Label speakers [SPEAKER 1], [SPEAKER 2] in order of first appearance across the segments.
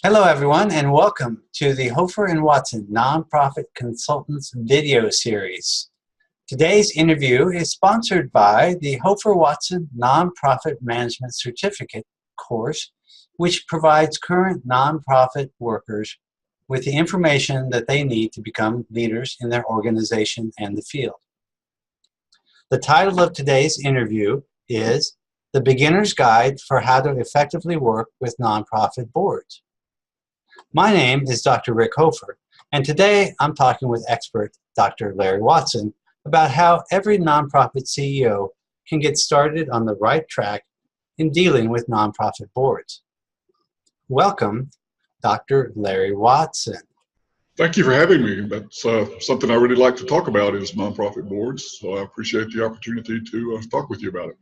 [SPEAKER 1] Hello, everyone, and welcome to the Hofer and Watson Nonprofit Consultants video series. Today's interview is sponsored by the Hofer Watson Nonprofit Management Certificate course, which provides current nonprofit workers with the information that they need to become leaders in their organization and the field. The title of today's interview is The Beginner's Guide for How to Effectively Work with Nonprofit Boards. My name is Dr. Rick Hofer, and today I'm talking with expert Dr. Larry Watson about how every nonprofit CEO can get started on the right track in dealing with nonprofit boards. Welcome, Dr. Larry Watson.
[SPEAKER 2] Thank you for having me. That's something I really like to talk about is nonprofit boards, so I appreciate the opportunity to talk with you about it.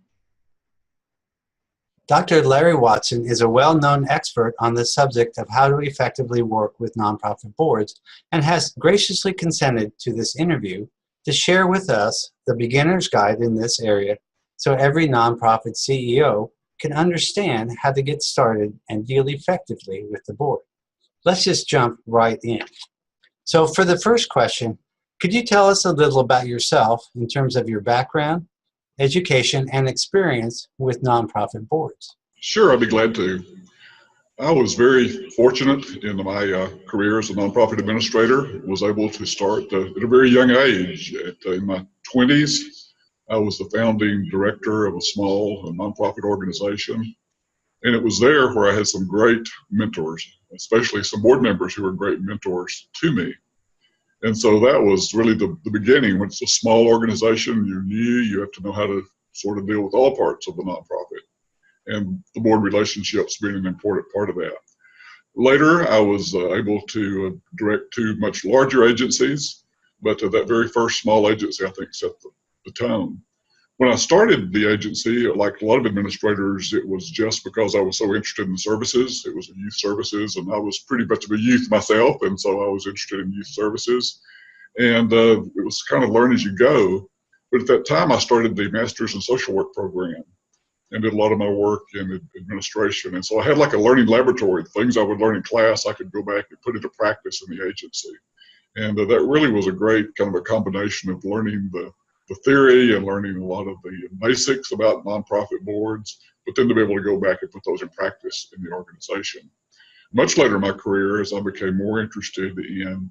[SPEAKER 1] Dr. Larry Watson is a well-known expert on the subject of how to effectively work with nonprofit boards and has graciously consented to this interview to share with us the beginner's guide in this area so every nonprofit CEO can understand how to get started and deal effectively with the board. Let's just jump right in. So for the first question, could you tell us a little about yourself in terms of your background, education, and experience with nonprofit boards?
[SPEAKER 2] Sure, I'd be glad to. I was very fortunate in my career as a nonprofit administrator. Was able to start at a very young age. In my 20s, I was the founding director of a small nonprofit organization. And it was there where I had some great mentors, especially some board members who were great mentors to me. And so that was really the beginning. When it's a small organization, you're new, you have to know how to sort of deal with all parts of the nonprofit, and the board relationships being an important part of that. Later, I was able to direct two much larger agencies, but that very first small agency, I think, set the tone. When I started the agency, like a lot of administrators, it was just because I was so interested in the services. It was youth services, and I was pretty much of a youth myself, and so I was interested in youth services. And it was kind of learn as you go. But at that time, I started the Masters in Social Work program and did a lot of my work in administration. And so I had like a learning laboratory. Things I would learn in class, I could go back and put into practice in the agency. And that really was a great kind of a combination of learning the theory and learning a lot of the basics about nonprofit boards, but then to be able to go back and put those in practice in the organization. Much later in my career, as I became more interested in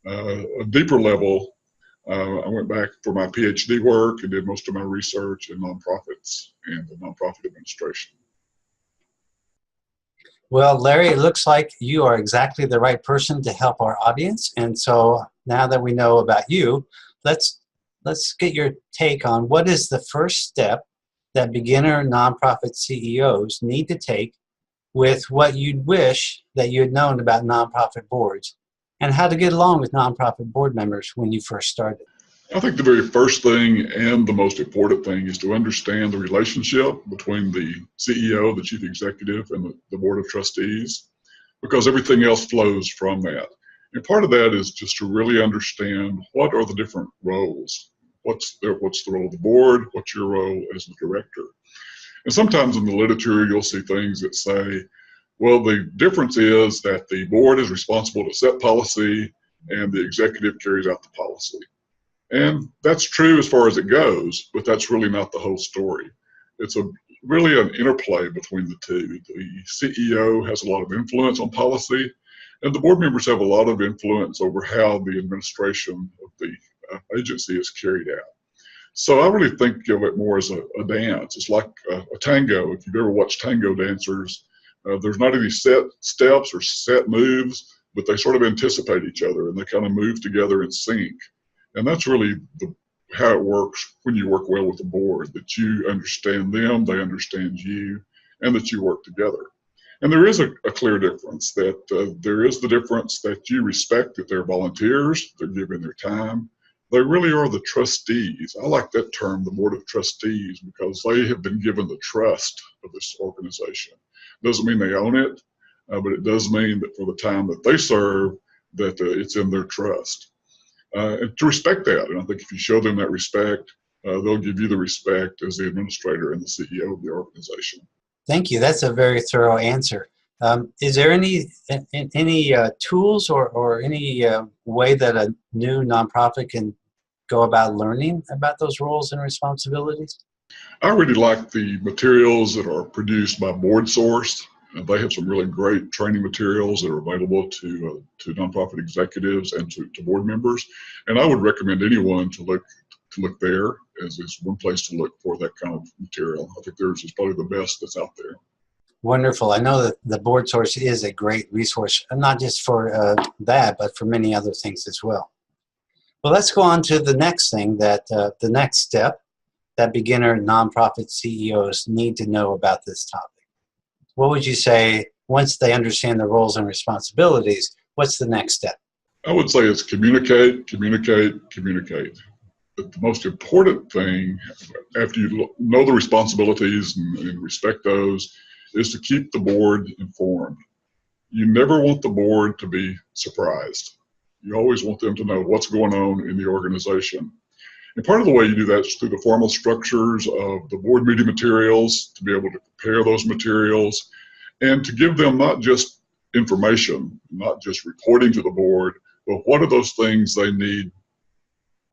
[SPEAKER 2] a deeper level, I went back for my PhD work and did most of my research in nonprofits and nonprofit administration.
[SPEAKER 1] Well, Larry, it looks like you are exactly the right person to help our audience. And so now that we know about you, let's get your take on what is the first step that beginner nonprofit CEOs need to take with what you'd wish that you had known about nonprofit boards, and how to get along with nonprofit board members when you first started.
[SPEAKER 2] I think the very first thing and the most important thing is to understand the relationship between the CEO, the chief executive, and the board of trustees, because everything else flows from that. And part of that is just to really understand what are the different roles. What's the role of the board? What's your role as the director? And sometimes in the literature, you'll see things that say, well, the difference is that the board is responsible to set policy and the executive carries out the policy. And that's true as far as it goes, but that's really not the whole story. It's really an interplay between the two. The CEO has a lot of influence on policy, and the board members have a lot of influence over how the administration of the agency is carried out. So I really think of it more as a dance. It's like a tango. If you've ever watched tango dancers, there's not any set steps or set moves, but they sort of anticipate each other and they kind of move together in sync. And that's really how it works when you work well with the board, that you understand them, they understand you, and that you work together. And there is a clear difference, that there is the difference that you respect that they're volunteers, they're giving their time. They really are the trustees. I like that term, the board of trustees, because they have been given the trust of this organization. Doesn't mean they own it, but it does mean that for the time that they serve, that it's in their trust. And to respect that, and I think if you show them that respect, they'll give you the respect as the administrator and the CEO of the organization.
[SPEAKER 1] Thank you. That's a very thorough answer. Is there any tools or any way that a new nonprofit can go about learning about those roles and responsibilities?
[SPEAKER 2] I really like the materials that are produced by BoardSource. They have some really great training materials that are available to nonprofit executives and to board members. And I would recommend anyone to look there as one place to look for that kind of material. I think theirs is probably the best that's out there.
[SPEAKER 1] Wonderful. I know that the BoardSource is a great resource, not just for that, but for many other things as well. Well, let's go on to the next thing, the next step that beginner nonprofit CEOs need to know about this topic. What would you say, once they understand the roles and responsibilities, what's the next step?
[SPEAKER 2] I would say it's communicate, communicate, communicate. But the most important thing, after you know the responsibilities and respect those, is to keep the board informed. You never want the board to be surprised. You always want them to know what's going on in the organization. And part of the way you do that is through the formal structures of the board meeting materials, to be able to compare those materials, and to give them not just information, not just reporting to the board, but what are those things they need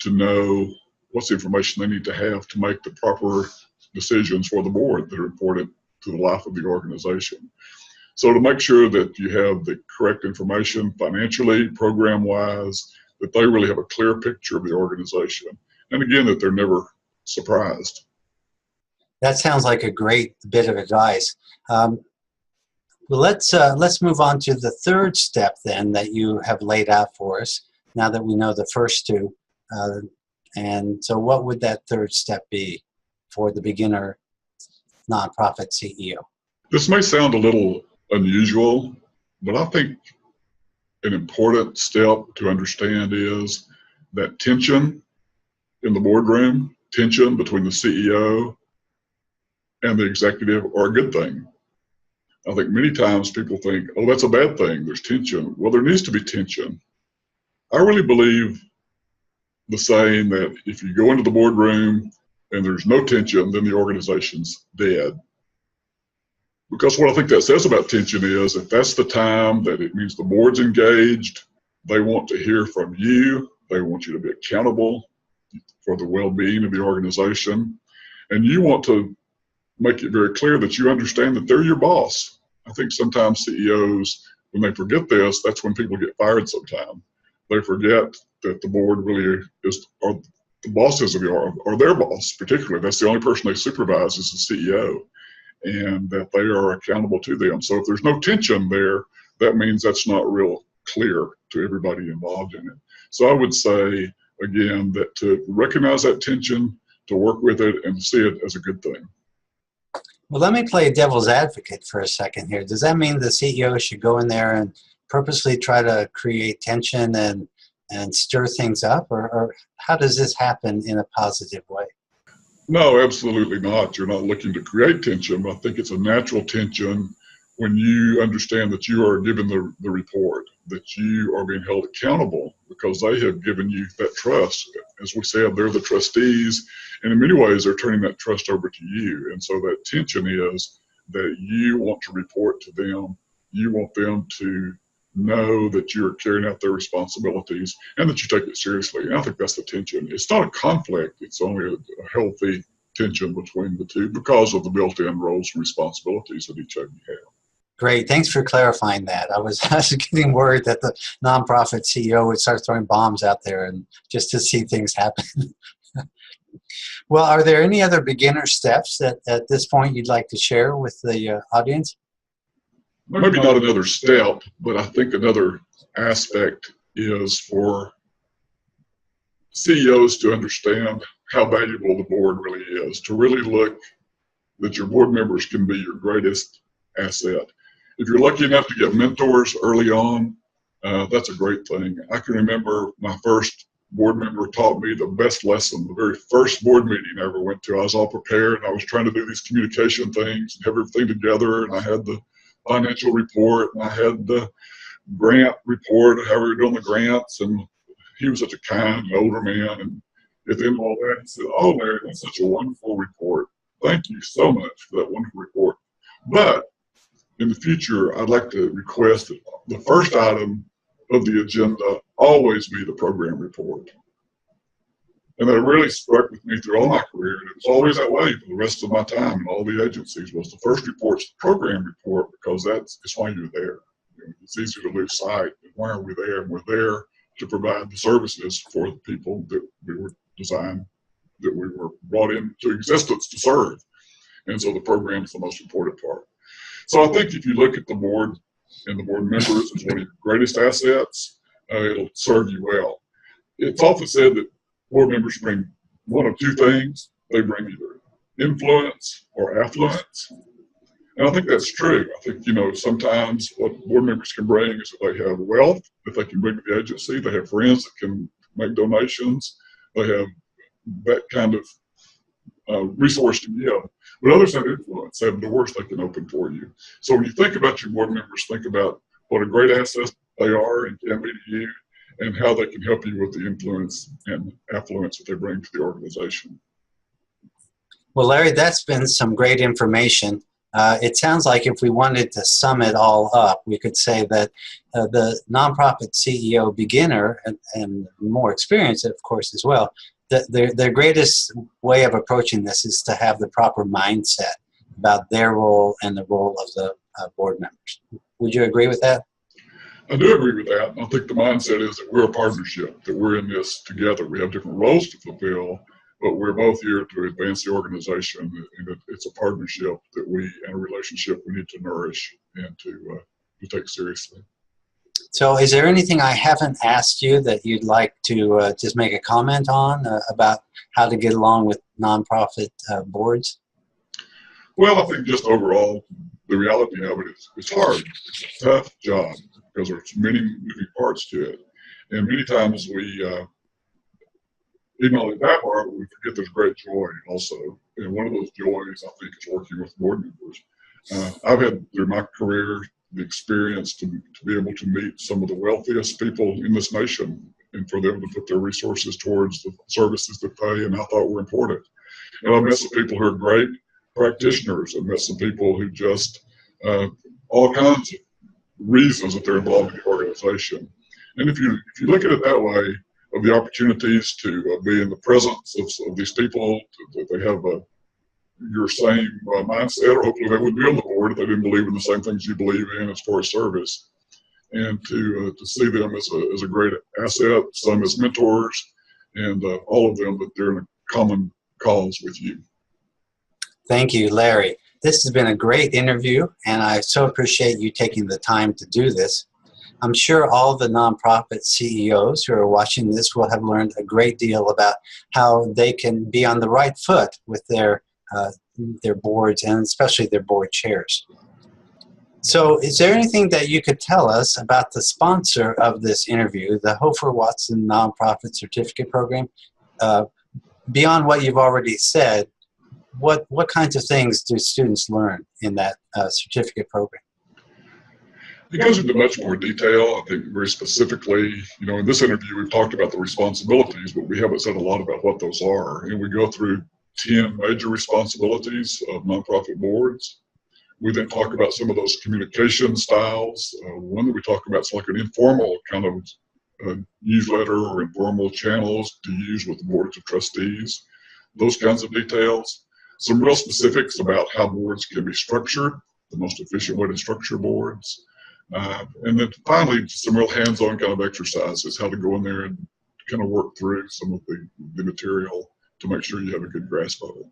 [SPEAKER 2] to know, what's the information they need to have to make the proper decisions for the board that are important to the life of the organization. So to make sure that you have the correct information financially, program-wise, that they really have a clear picture of the organization. And again, that they're never surprised.
[SPEAKER 1] That sounds like a great bit of advice. Well, let's move on to the third step then that you have laid out for us, now that we know the first two. And so what would that third step be for the beginner nonprofit CEO?
[SPEAKER 2] This may sound a little unusual, but I think an important step to understand is that tension in the boardroom, tension between the CEO and the executive are a good thing. I think many times people think, oh, that's a bad thing, there's tension. Well, there needs to be tension. I really believe the saying that if you go into the boardroom and there's no tension, then the organization's dead. Because what I think that says about tension is if that's the time that it means the board's engaged, they want to hear from you, they want you to be accountable for the well-being of the organization, and you want to make it very clear that you understand that they're your boss. I think sometimes CEOs, when they forget this, that's when people get fired sometimes. They forget that the board really are the bosses of or their boss particularly. That's the only person they supervise is the CEO, and that they are accountable to them. So if there's no tension there, that means that's not real clear to everybody involved in it. So I would say, again, that to recognize that tension, to work with it, and to see it as a good thing.
[SPEAKER 1] Well, let me play devil's advocate for a second here. Does that mean the CEO should go in there and purposely try to create tension and stir things up? Or how does this happen in a positive way?
[SPEAKER 2] No, absolutely not. You're not looking to create tension, but I think it's a natural tension when you understand that you are given the report, that you are being held accountable because they have given you that trust. As we said, they're the trustees, and in many ways, they're turning that trust over to you. And so that tension is that you want to report to them, you want them to know that you're carrying out their responsibilities and that you take it seriously. And I think that's the tension. It's not a conflict, it's only a healthy tension between the two because of the built-in roles and responsibilities that each of you have.
[SPEAKER 1] Great, thanks for clarifying that. I was getting worried that the nonprofit CEO would start throwing bombs out there and just to see things happen. Well, are there any other beginner steps that at this point you'd like to share with the audience?
[SPEAKER 2] Maybe not another step, but I think another aspect is for CEOs to understand how valuable the board really is, to really look that your board members can be your greatest asset. If you're lucky enough to get mentors early on, that's a great thing. I can remember my first board member taught me the best lesson, the very first board meeting I ever went to. I was all prepared, and I was trying to do these communication things and have everything together, and I had the financial report, and I had the grant report, how we were doing the grants, and he was such a kind older man, and at the end of all that, he said, "Oh, Larry, that's such a wonderful report. Thank you so much for that wonderful report. But in the future, I'd like to request that the first item of the agenda always be the program report." And that really struck with me through all my career. And it was always that way for the rest of my time in all the agencies, was the first report's the program report, because it's why you're there. You know, it's easy to lose sight. Why are we there? And we're there to provide the services for the people that we were designed, that we were brought into existence to serve. And so the program is the most important part. So I think if you look at the board and the board members as one of your greatest assets, it'll serve you well. It's often said that board members bring one of two things. They bring either influence or affluence. And I think that's true. I think, you know, sometimes what board members can bring is that they have wealth that they can bring to the agency. They have friends that can make donations. They have that kind of resource to give. But others have influence, have doors they can open for you. So when you think about your board members, think about what a great asset they are and can be to you, and how they can help you with the influence and affluence that they bring to the organization.
[SPEAKER 1] Well, Larry, that's been some great information. It sounds like if we wanted to sum it all up, we could say that the nonprofit CEO beginner and more experienced, of course, as well, their greatest way of approaching this is to have the proper mindset about their role and the role of the board members. Would you agree with that?
[SPEAKER 2] I do agree with that. I think the mindset is that we're a partnership, that we're in this together. We have different roles to fulfill, but we're both here to advance the organization, and it's a partnership that and a relationship we need to nourish and to take seriously.
[SPEAKER 1] So is there anything I haven't asked you that you'd like to just make a comment on about how to get along with nonprofit boards?
[SPEAKER 2] Well, I think just overall, the reality of it is it's hard. It's a tough job because there's many moving parts to it. And many times we, even only that part, we forget there's great joy also. And one of those joys, I think, is working with board members. I've had through my career the experience to be able to meet some of the wealthiest people in this nation, and for them to put their resources towards the services that they and I thought were important. And I've met some people who are great practitioners. I've met some people who just, all kinds of reasons that they're involved in the organization. And if you look at it that way, of the opportunities to be in the presence of these people, that they have your same mindset, or hopefully they would be on the board if they didn't believe in the same things you believe in as far as service, and to see them as a great asset, some as mentors, and all of them that they're in a common cause with you.
[SPEAKER 1] Thank you, Larry. This has been a great interview, and I so appreciate you taking the time to do this. I'm sure all the nonprofit CEOs who are watching this will have learned a great deal about how they can be on the right foot with their boards, and especially their board chairs. So is there anything that you could tell us about the sponsor of this interview, the Hofer Watson Nonprofit Certificate Program? Beyond what you've already said, what kinds of things do students learn in that certificate program?
[SPEAKER 2] It goes into much more detail. I think very specifically, you know, in this interview, we've talked about the responsibilities, but we haven't said a lot about what those are. And we go through 10 major responsibilities of nonprofit boards. We then talk about some of those communication styles. One that we talk about is like an informal kind of newsletter or informal channels to use with the boards of trustees, those kinds of details. Some real specifics about how boards can be structured, the most efficient way to structure boards. And then finally, some real hands-on kind of exercises, how to go in there and kind of work through some of the material to make sure you have a good grasp of it.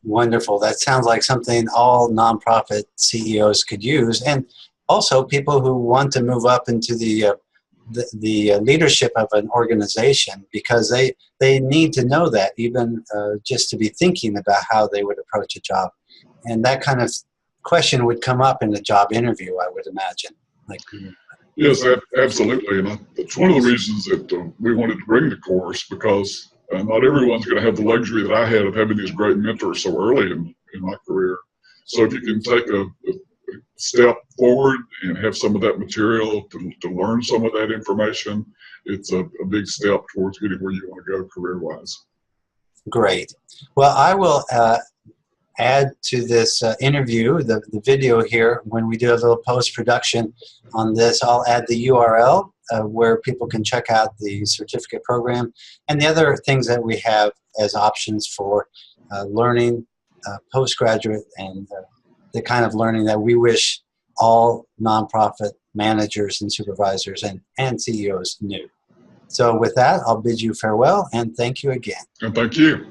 [SPEAKER 1] Wonderful. That sounds like something all nonprofit CEOs could use, and also people who want to move up into the leadership of an organization, because they need to know that, even just to be thinking about how they would approach a job. And that kind of question would come up in the job interview, I would imagine.
[SPEAKER 2] Yes, absolutely. And it's one of the reasons that we wanted to bring the course, because not everyone's going to have the luxury that I had of having these great mentors so early in my career. So if you can take step forward and have some of that material to learn some of that information, it's a big step towards getting where you want to go career-wise.
[SPEAKER 1] Great. Well, I will add to this interview, the video here, when we do a little post-production on this. I'll add the URL where people can check out the certificate program and the other things that we have as options for learning postgraduate and the kind of learning that we wish all nonprofit managers and supervisors and CEOs knew. So with that, I'll bid you farewell and thank you again.
[SPEAKER 2] And thank you.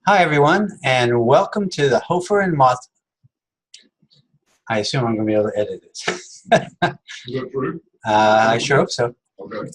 [SPEAKER 1] Hi everyone, and welcome to the Hofer and Watson. I assume I'm going to be able to edit this.
[SPEAKER 2] Is that true?
[SPEAKER 1] I sure hope so.
[SPEAKER 2] Okay.